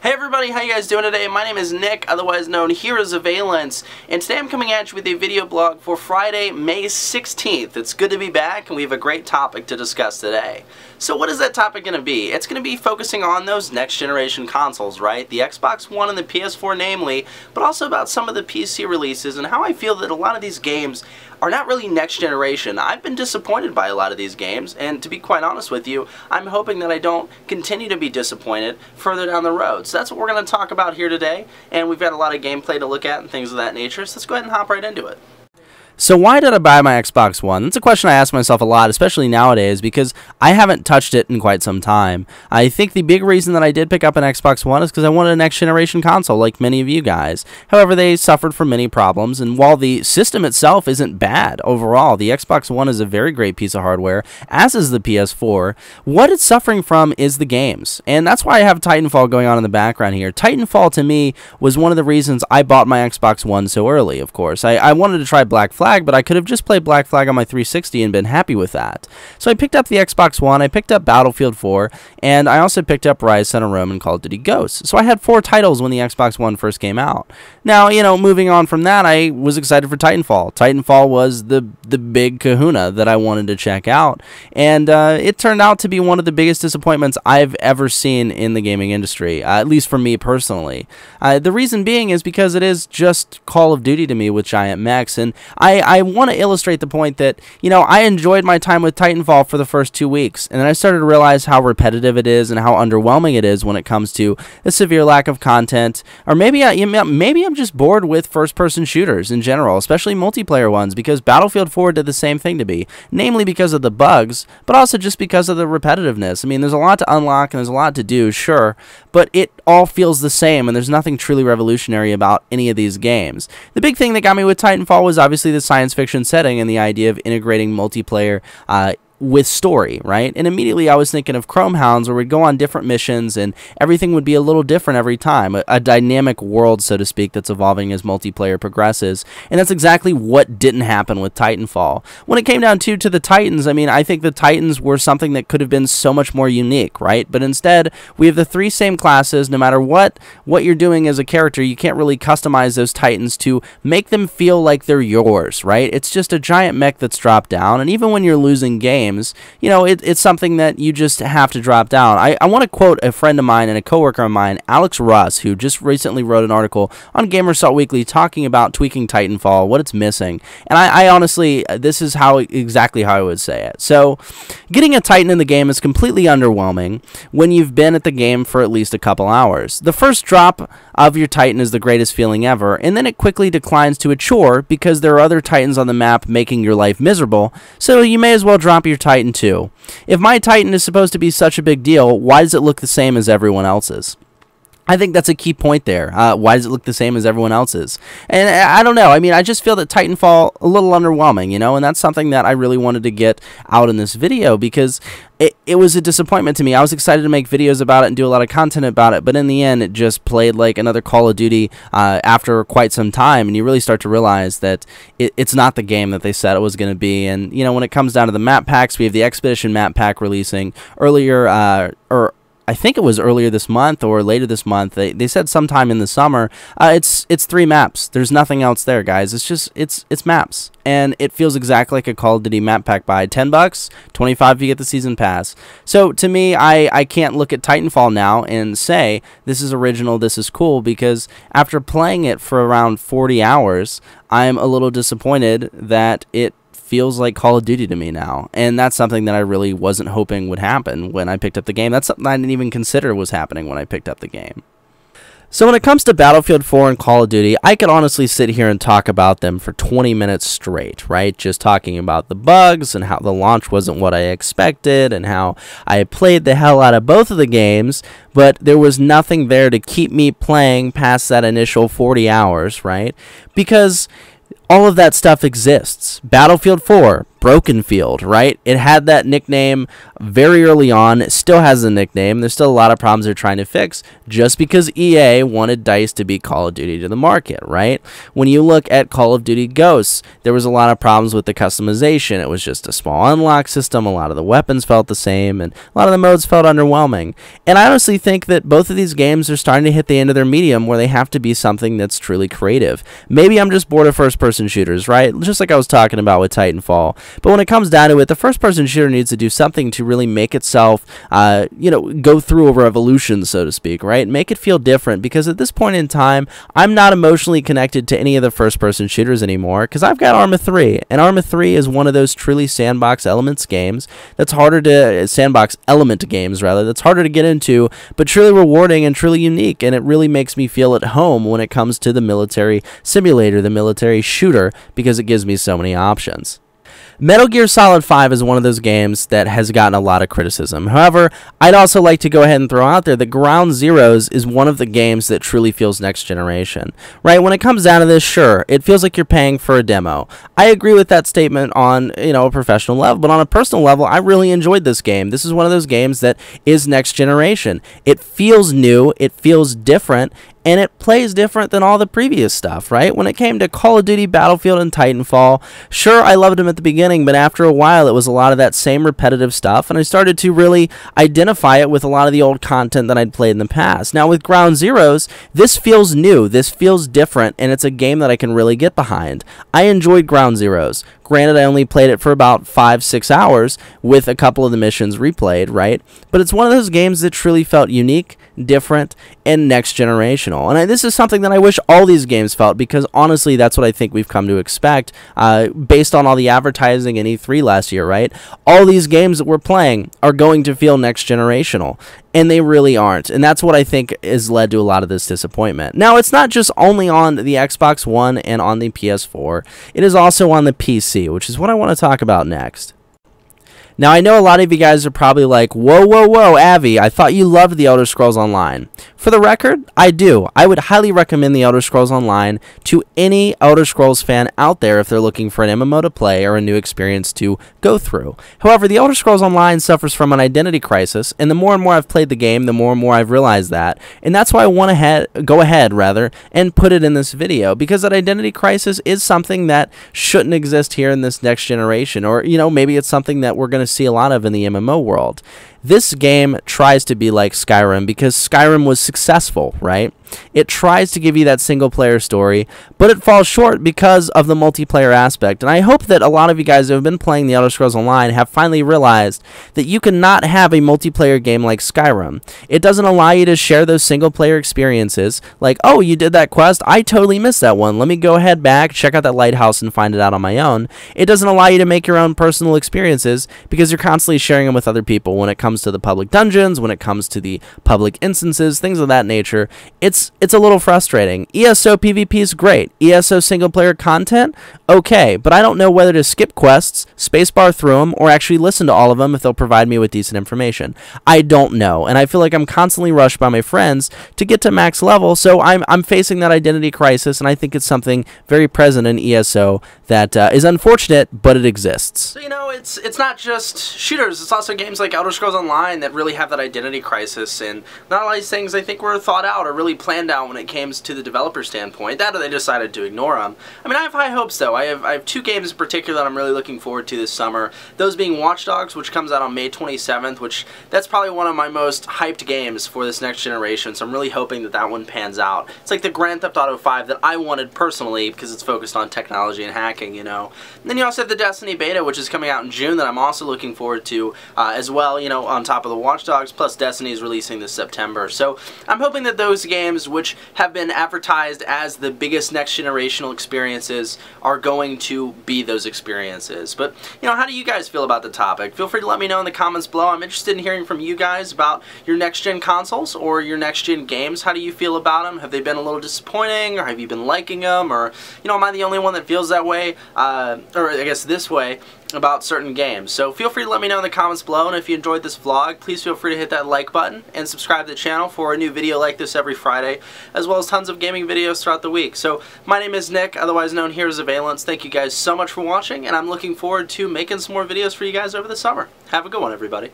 Hey everybody, how you guys doing today? My name is Nick, otherwise known here as Avialence, and today I'm coming at you with a video blog for Friday, May 16th. It's good to be back, and we have a great topic to discuss today. So what is that topic going to be? It's going to be focusing on those next generation consoles, right? The Xbox One and the PS4 namely, but also about some of the PC releases and how I feel that a lot of these games are not really next generation. I've been disappointed by a lot of these games, and to be quite honest with you, I'm hoping that I don't continue to be disappointed further down the road. So that's what we're going to talk about here today, and we've got a lot of gameplay to look at and things of that nature, so let's go ahead and hop right into it. So why did I buy my Xbox One? That's a question I ask myself a lot, especially nowadays, because I haven't touched it in quite some time. I think the big reason that I did pick up an Xbox One is because I wanted a next-generation console, like many of you guys. However, they suffered from many problems, and while the system itself isn't bad overall, the Xbox One is a very great piece of hardware, as is the PS4. What it's suffering from is the games, and that's why I have Titanfall going on in the background here. Titanfall, to me, was one of the reasons I bought my Xbox One so early, of course. I wanted to try Black Flag, but I could have just played Black Flag on my 360 and been happy with that. So I picked up the Xbox One, I picked up Battlefield 4, and I also picked up Rise, Son of Rome, and COD Ghosts. So I had 4 titles when the Xbox One first came out. Now, you know, moving on from that, I was excited for Titanfall. Titanfall was the big kahuna that I wanted to check out, and it turned out to be one of the biggest disappointments I've ever seen in the gaming industry, at least for me personally. The reason being is because it is just Call of Duty to me with giant mechs, and I want to illustrate the point that, you know, I enjoyed my time with Titanfall for the first 2 weeks, and then I started to realize how repetitive it is and how underwhelming it is when it comes to a severe lack of content, or maybe I'm just bored with first-person shooters in general, especially multiplayer ones, because Battlefield 4 did the same thing to me, namely because of the bugs, but also just because of the repetitiveness. I mean, there's a lot to unlock and there's a lot to do, sure, but it all feels the same, and there's nothing truly revolutionary about any of these games. The big thing that got me with Titanfall was obviously the science fiction setting and the idea of integrating multiplayer with story, right? And immediately I was thinking of Chrome Hounds, where we'd go on different missions and everything would be a little different every time, a dynamic world, so to speak, that's evolving as multiplayer progresses. And that's exactly what didn't happen with Titanfall. When it came down to the Titans, I mean, I think the Titans were something that could have been so much more unique, right? But instead, we have the 3 same classes. No matter what you're doing as a character, you can't really customize those Titans to make them feel like they're yours, right? It's just a giant mech that's dropped down, and even when you're losing games, you know, it's something that you just have to drop down. I want to quote a friend of mine and a coworker of mine, Alex Russ, who just recently wrote an article on Gamersalt Weekly talking about tweaking Titanfall, what it's missing. And I honestly, this is exactly how I would say it. So, getting a Titan in the game is completely underwhelming when you've been at the game for at least a couple hours. The first drop of your Titan is the greatest feeling ever, and then it quickly declines to a chore because there are other Titans on the map making your life miserable, so you may as well drop your Titan too. If my Titan is supposed to be such a big deal, why does it look the same as everyone else's? I think that's a key point there. Why does it look the same as everyone else's? And I don't know. I mean, I just feel that Titanfall a little underwhelming, you know, and that's something that I really wanted to get out in this video because it was a disappointment to me. I was excited to make videos about it and do a lot of content about it, but in the end, it just played like another Call of Duty after quite some time, and you really start to realize that it's not the game that they said it was going to be. And, you know, when it comes down to the map packs, we have the Expedition map pack releasing earlier, I think it was earlier this month or later this month. They said sometime in the summer. It's 3 maps. There's nothing else there, guys. It's just it's maps, and it feels exactly like a Call of Duty map pack buy. $10, $25 if you get the season pass. So to me, I can't look at Titanfall now and say this is original, this is cool, because after playing it for around 40 hours, I'm a little disappointed that it feels like Call of Duty to me now, and that's something that I really wasn't hoping would happen when I picked up the game. That's something I didn't even consider was happening when I picked up the game. So when it comes to Battlefield 4 and Call of Duty, I could honestly sit here and talk about them for 20 minutes straight, right? Just talking about the bugs and how the launch wasn't what I expected and how I played the hell out of both of the games, but there was nothing there to keep me playing past that initial 40 hours, right? Because all of that stuff exists. Battlefield 4, broken field, right? It had that nickname very early on. It still has a nickname. There's still a lot of problems they're trying to fix just because EA wanted DICE to beat Call of Duty to the market, right? When you look at Call of Duty Ghosts, there was a lot of problems with the customization. It was just a small unlock system. A lot of the weapons felt the same, and a lot of the modes felt underwhelming. And I honestly think that both of these games are starting to hit the end of their medium where they have to be something that's truly creative. Maybe I'm just bored of first-person shooters, right? Just like I was talking about with Titanfall. But when it comes down to it, the first-person shooter needs to do something to really make itself, go through a revolution, so to speak, right? Make it feel different, because at this point in time, I'm not emotionally connected to any of the first-person shooters anymore, because I've got Arma 3, and Arma 3 is one of those truly sandbox elements games that's harder to, that's harder to get into, but truly rewarding and truly unique, and it really makes me feel at home when it comes to the military simulator, the military shooter, because it gives me so many options. Metal Gear Solid 5 is one of those games that has gotten a lot of criticism. However, I'd also like to go ahead and throw out there that Ground Zeroes is one of the games that truly feels next generation. Right? When it comes down to this, sure, it feels like you're paying for a demo. I agree with that statement on, a professional level, but on a personal level, I really enjoyed this game. This is one of those games that is next generation. It feels new, it feels different, and it plays different than all the previous stuff, right? When it came to Call of Duty, Battlefield, and Titanfall, sure, I loved them at the beginning, but after a while, it was a lot of that same repetitive stuff, and I started to really identify it with a lot of the old content that I'd played in the past. Now, with Ground Zeroes, this feels new, this feels different, and it's a game that I can really get behind. I enjoyed Ground Zeroes. Granted, I only played it for about 5-6 hours with a couple of the missions replayed, right? But it's one of those games that truly felt unique, different, and next generational. And this is something that I wish all these games felt, because honestly, that's what I think we've come to expect based on all the advertising in E3 last year, right? All these games that we're playing are going to feel next generational. And they really aren't. And that's what I think has led to a lot of this disappointment. Now, it's not just only on the Xbox One and on the PS4. It is also on the PC, which is what I want to talk about next. Now, I know a lot of you guys are probably like, whoa, whoa, whoa, Avi, I thought you loved The Elder Scrolls Online. For the record, I do. I would highly recommend The Elder Scrolls Online to any Elder Scrolls fan out there if they're looking for an MMO to play or a new experience to go through. However, The Elder Scrolls Online suffers from an identity crisis, and the more and more I've played the game, the more and more I've realized that. And that's why I want to go ahead, and put it in this video, because that identity crisis is something that shouldn't exist here in this next generation, or, maybe it's something that we're going to see a lot of in the MMO world. This game tries to be like Skyrim because Skyrim was successful, right? It tries to give you that single-player story, but it falls short because of the multiplayer aspect. And I hope that a lot of you guys who have been playing The Elder Scrolls Online have finally realized that you cannot have a multiplayer game like Skyrim. It doesn't allow you to share those single-player experiences, like, oh, you did that quest? I totally missed that one. Let me go ahead back, check out that lighthouse, and find it out on my own. It doesn't allow you to make your own personal experiences because you're constantly sharing them with other people when it comes to the public dungeons, when it comes to the public instances, things of that nature. It's a little frustrating. ESO PvP is great. ESO single-player content, okay, but I don't know whether to skip quests, spacebar through them, or actually listen to all of them if they'll provide me with decent information. I don't know, and I feel like I'm constantly rushed by my friends to get to max level, so I'm facing that identity crisis, and I think it's something very present in ESO that is unfortunate, but it exists. So, it's not just shooters, it's also games like Elder Scrolls Online that really have that identity crisis, and not all these things I think were thought out or really planned out when it came to the developer standpoint. That or they decided to ignore them. I mean, I have high hopes though. I have two games in particular that I'm really looking forward to this summer. Those being Watch Dogs, which comes out on May 27th, which that's probably one of my most hyped games for this next generation, so I'm really hoping that that one pans out. It's like the Grand Theft Auto 5 that I wanted personally because it's focused on technology and hacking, And then you also have the Destiny beta, which is coming out in June, that I'm also looking forward to as well, on top of the Watch Dogs, plus Destiny is releasing this September. So I'm hoping that those games, which have been advertised as the biggest next generational experiences, are going to be those experiences. But, how do you guys feel about the topic? Feel free to let me know in the comments below. I'm interested in hearing from you guys about your next-gen consoles or your next-gen games. How do you feel about them? Have they been a little disappointing, or have you been liking them? Or, am I the only one that feels that way? Or I guess this way. about certain games. So feel free to let me know in the comments below, and if you enjoyed this vlog, please feel free to hit that like button and subscribe to the channel for a new video like this every Friday, as well as tons of gaming videos throughout the week. So my name is Nick, otherwise known here as Avialence. Thank you guys so much for watching, and I'm looking forward to making some more videos for you guys over the summer. Have a good one, everybody.